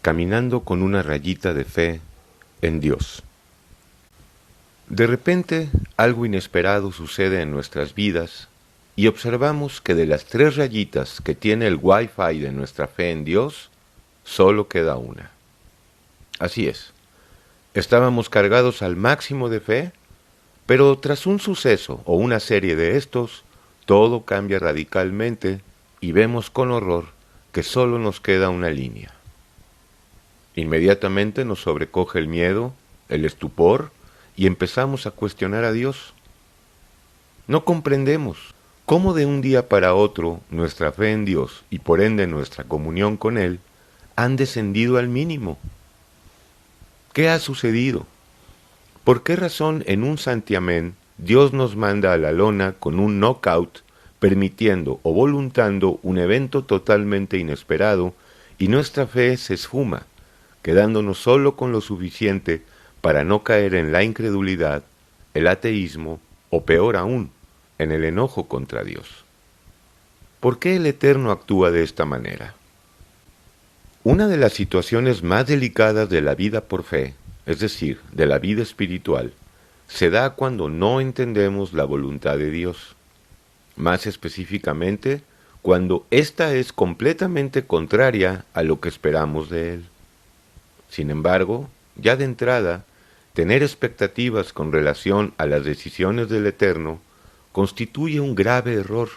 caminando con una rayita de fe en Dios. De repente, algo inesperado sucede en nuestras vidas y observamos que de las 3 rayitas que tiene el Wi-Fi de nuestra fe en Dios, solo queda una. Así es, estábamos cargados al máximo de fe, pero tras un suceso o una serie de estos, todo cambia radicalmente y vemos con horror que solo nos queda una línea. Inmediatamente nos sobrecoge el miedo, el estupor, y empezamos a cuestionar a Dios. No comprendemos cómo de un día para otro nuestra fe en Dios y por ende nuestra comunión con Él han descendido al mínimo. ¿Qué ha sucedido? ¿Por qué razón en un santiamén Dios nos manda a la lona con un knockout, permitiendo o voluntando un evento totalmente inesperado y nuestra fe se esfuma, quedándonos solo con lo suficiente para no caer en la incredulidad, el ateísmo o peor aún, en el enojo contra Dios? ¿Por qué el Eterno actúa de esta manera? Una de las situaciones más delicadas de la vida por fe, es decir, de la vida espiritual, se da cuando no entendemos la voluntad de Dios. Más específicamente, cuando ésta es completamente contraria a lo que esperamos de Él. Sin embargo, ya de entrada, tener expectativas con relación a las decisiones del Eterno constituye un grave error.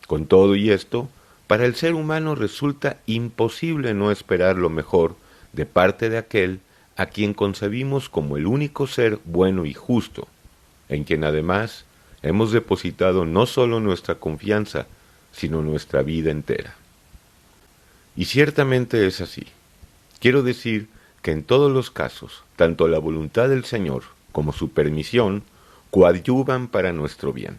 Con todo y esto, para el ser humano resulta imposible no esperar lo mejor de parte de aquel a quien concebimos como el único ser bueno y justo, en quien además hemos depositado no solo nuestra confianza, sino nuestra vida entera. Y ciertamente es así. Quiero decir que en todos los casos, tanto la voluntad del Señor como su permisión coadyuvan para nuestro bien.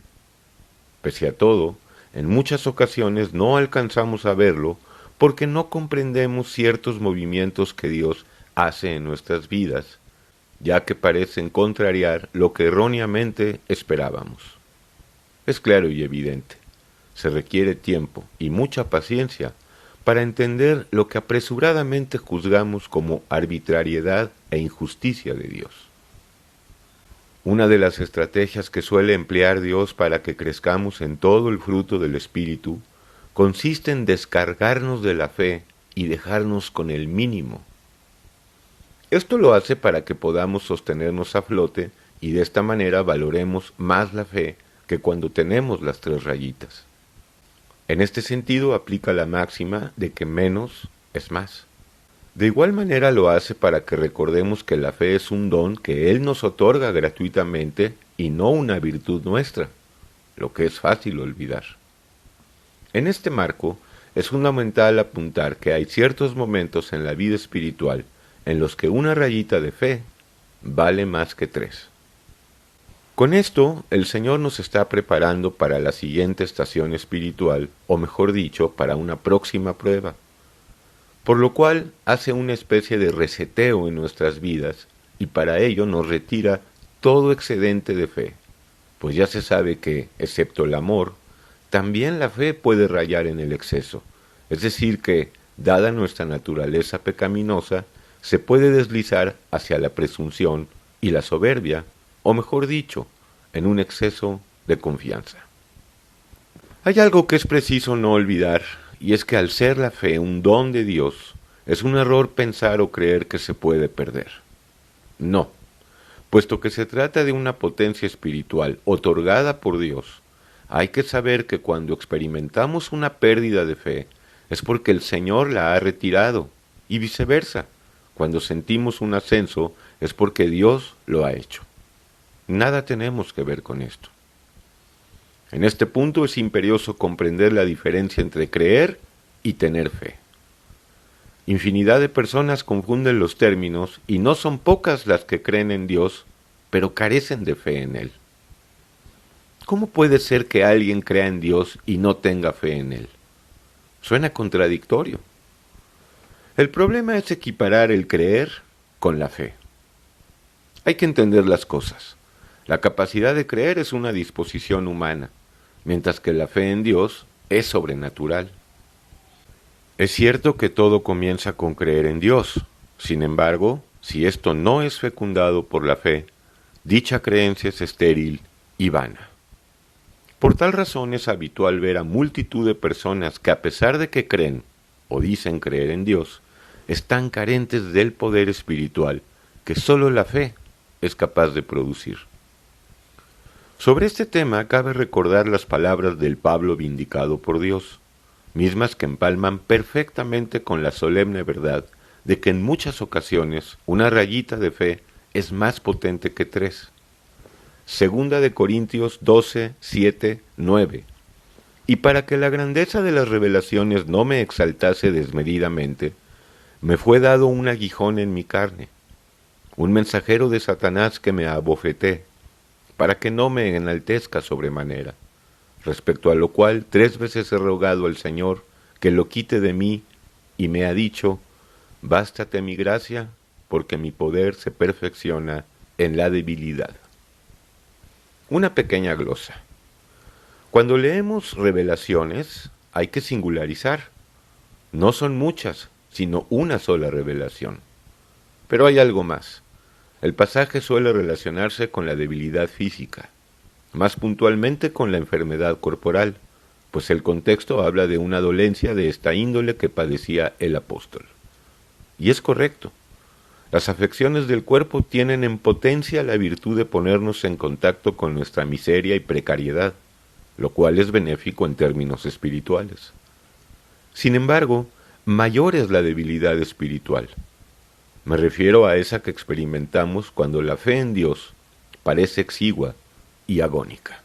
Pese a todo, en muchas ocasiones no alcanzamos a verlo porque no comprendemos ciertos movimientos que Dios hace en nuestras vidas, ya que parecen contrariar lo que erróneamente esperábamos. Es claro y evidente, se requiere tiempo y mucha paciencia para entender lo que apresuradamente juzgamos como arbitrariedad e injusticia de Dios. Una de las estrategias que suele emplear Dios para que crezcamos en todo el fruto del Espíritu consiste en descargarnos de la fe y dejarnos con el mínimo. Esto lo hace para que podamos sostenernos a flote y de esta manera valoremos más la fe que cuando tenemos las 3 rayitas. En este sentido aplica la máxima de que menos es más. De igual manera lo hace para que recordemos que la fe es un don que Él nos otorga gratuitamente y no una virtud nuestra, lo que es fácil olvidar. En este marco es fundamental apuntar que hay ciertos momentos en la vida espiritual en los que una rayita de fe vale más que 3. Con esto, el Señor nos está preparando para la siguiente estación espiritual, o mejor dicho, para una próxima prueba, por lo cual hace una especie de reseteo en nuestras vidas y para ello nos retira todo excedente de fe, pues ya se sabe que, excepto el amor, también la fe puede rayar en el exceso, es decir que, dada nuestra naturaleza pecaminosa, se puede deslizar hacia la presunción y la soberbia, o mejor dicho, en un exceso de confianza. Hay algo que es preciso no olvidar, y es que al ser la fe un don de Dios, es un error pensar o creer que se puede perder. No, puesto que se trata de una potencia espiritual otorgada por Dios, hay que saber que cuando experimentamos una pérdida de fe, es porque el Señor la ha retirado, y viceversa, cuando sentimos un ascenso, es porque Dios lo ha hecho. Nada tenemos que ver con esto. En este punto es imperioso comprender la diferencia entre creer y tener fe. Infinidad de personas confunden los términos y no son pocas las que creen en Dios, pero carecen de fe en Él. ¿Cómo puede ser que alguien crea en Dios y no tenga fe en Él? Suena contradictorio. El problema es equiparar el creer con la fe. Hay que entender las cosas. La capacidad de creer es una disposición humana, mientras que la fe en Dios es sobrenatural. Es cierto que todo comienza con creer en Dios. Sin embargo, si esto no es fecundado por la fe, dicha creencia es estéril y vana. Por tal razón es habitual ver a multitud de personas que, a pesar de que creen o dicen creer en Dios, están carentes del poder espiritual que sólo la fe es capaz de producir. Sobre este tema cabe recordar las palabras del Pablo vindicado por Dios, mismas que empalman perfectamente con la solemne verdad de que en muchas ocasiones una rayita de fe es más potente que 3. Segunda de Corintios 12, 7, 9. Y para que la grandeza de las revelaciones no me exaltase desmedidamente, me fue dado un aguijón en mi carne, un mensajero de Satanás que me abofeté, para que no me enaltezca sobremanera, respecto a lo cual 3 veces he rogado al Señor que lo quite de mí, y me ha dicho, bástate mi gracia, porque mi poder se perfecciona en la debilidad. Una pequeña glosa. Cuando leemos revelaciones, hay que singularizar. No son muchas, sino una sola revelación. Pero hay algo más. El pasaje suele relacionarse con la debilidad física, más puntualmente con la enfermedad corporal, pues el contexto habla de una dolencia de esta índole que padecía el apóstol. Y es correcto. Las afecciones del cuerpo tienen en potencia la virtud de ponernos en contacto con nuestra miseria y precariedad, lo cual es benéfico en términos espirituales. Sin embargo, mayor es la debilidad espiritual. Me refiero a esa que experimentamos cuando la fe en Dios parece exigua y agónica.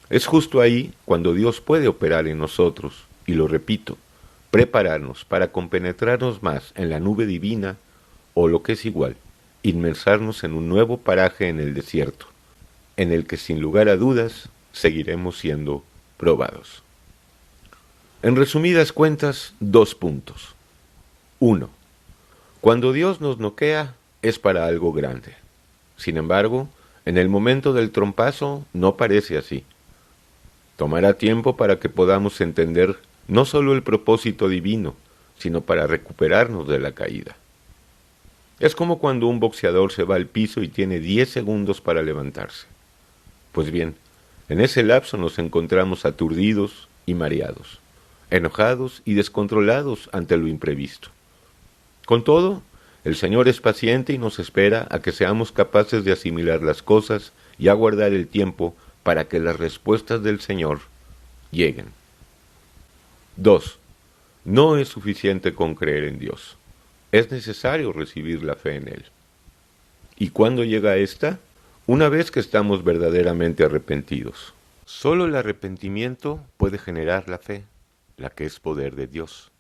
Es justo ahí cuando Dios puede operar en nosotros, y lo repito, prepararnos para compenetrarnos más en la nube divina, o lo que es igual, inmersarnos en un nuevo paraje en el desierto, en el que sin lugar a dudas seguiremos siendo probados. En resumidas cuentas, 2 puntos. 1. Cuando Dios nos noquea, es para algo grande. Sin embargo, en el momento del trompazo no parece así. Tomará tiempo para que podamos entender no solo el propósito divino, sino para recuperarnos de la caída. Es como cuando un boxeador se va al piso y tiene 10 segundos para levantarse. Pues bien, en ese lapso nos encontramos aturdidos y mareados, enojados y descontrolados ante lo imprevisto. Con todo, el Señor es paciente y nos espera a que seamos capaces de asimilar las cosas y aguardar el tiempo para que las respuestas del Señor lleguen. 2. No es suficiente con creer en Dios. Es necesario recibir la fe en Él. ¿Y cuándo llega esta? Una vez que estamos verdaderamente arrepentidos. Solo el arrepentimiento puede generar la fe, la que es poder de Dios.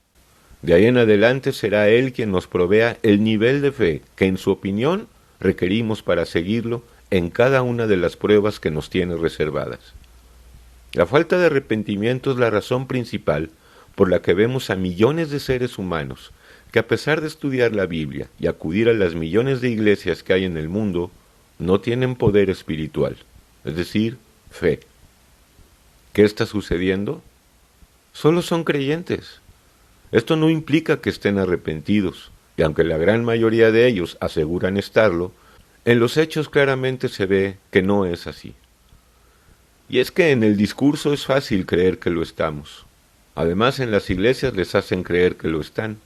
De ahí en adelante será Él quien nos provea el nivel de fe que, en su opinión, requerimos para seguirlo en cada una de las pruebas que nos tiene reservadas. La falta de arrepentimiento es la razón principal por la que vemos a millones de seres humanos que, a pesar de estudiar la Biblia y acudir a las millones de iglesias que hay en el mundo, no tienen poder espiritual, es decir, fe. ¿Qué está sucediendo? Solo son creyentes. Esto no implica que estén arrepentidos, y aunque la gran mayoría de ellos aseguran estarlo, en los hechos claramente se ve que no es así. Y es que en el discurso es fácil creer que lo estamos. Además, en las iglesias les hacen creer que lo están.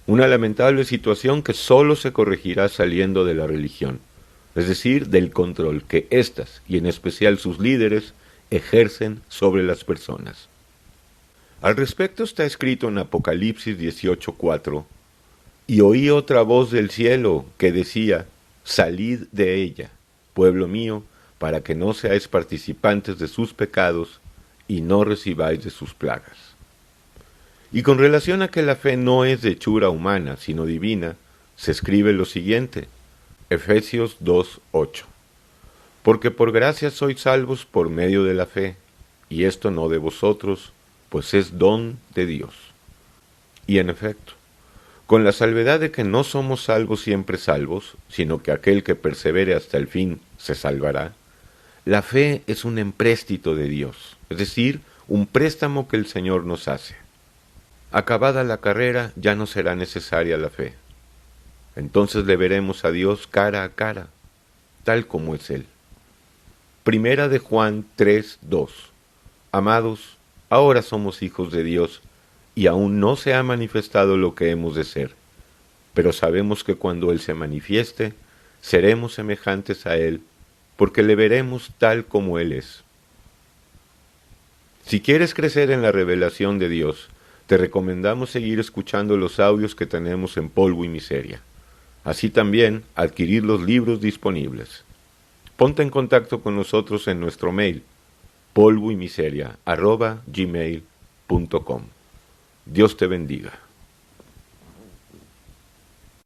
Una lamentable situación que solo se corregirá saliendo de la religión, es decir, del control que éstas, y en especial sus líderes, ejercen sobre las personas. Al respecto está escrito en Apocalipsis 18:4, y oí otra voz del cielo que decía, salid de ella, pueblo mío, para que no seáis participantes de sus pecados y no recibáis de sus plagas. Y con relación a que la fe no es de hechura humana, sino divina, se escribe lo siguiente, Efesios 2:8, porque por gracia sois salvos por medio de la fe, y esto no de vosotros, pues es don de Dios. Y en efecto, con la salvedad de que no somos salvos siempre salvos, sino que aquel que persevere hasta el fin se salvará, la fe es un empréstito de Dios, es decir, un préstamo que el Señor nos hace. Acabada la carrera, ya no será necesaria la fe. Entonces le veremos a Dios cara a cara, tal como es Él. Primera de Juan 3:2. Amados, ahora somos hijos de Dios, y aún no se ha manifestado lo que hemos de ser. Pero sabemos que cuando Él se manifieste, seremos semejantes a Él, porque le veremos tal como Él es. Si quieres crecer en la revelación de Dios, te recomendamos seguir escuchando los audios que tenemos en Polvo y Miseria. Así también adquirir los libros disponibles. Ponte en contacto con nosotros en nuestro mail polvoymiseria@gmail.com. Dios te bendiga.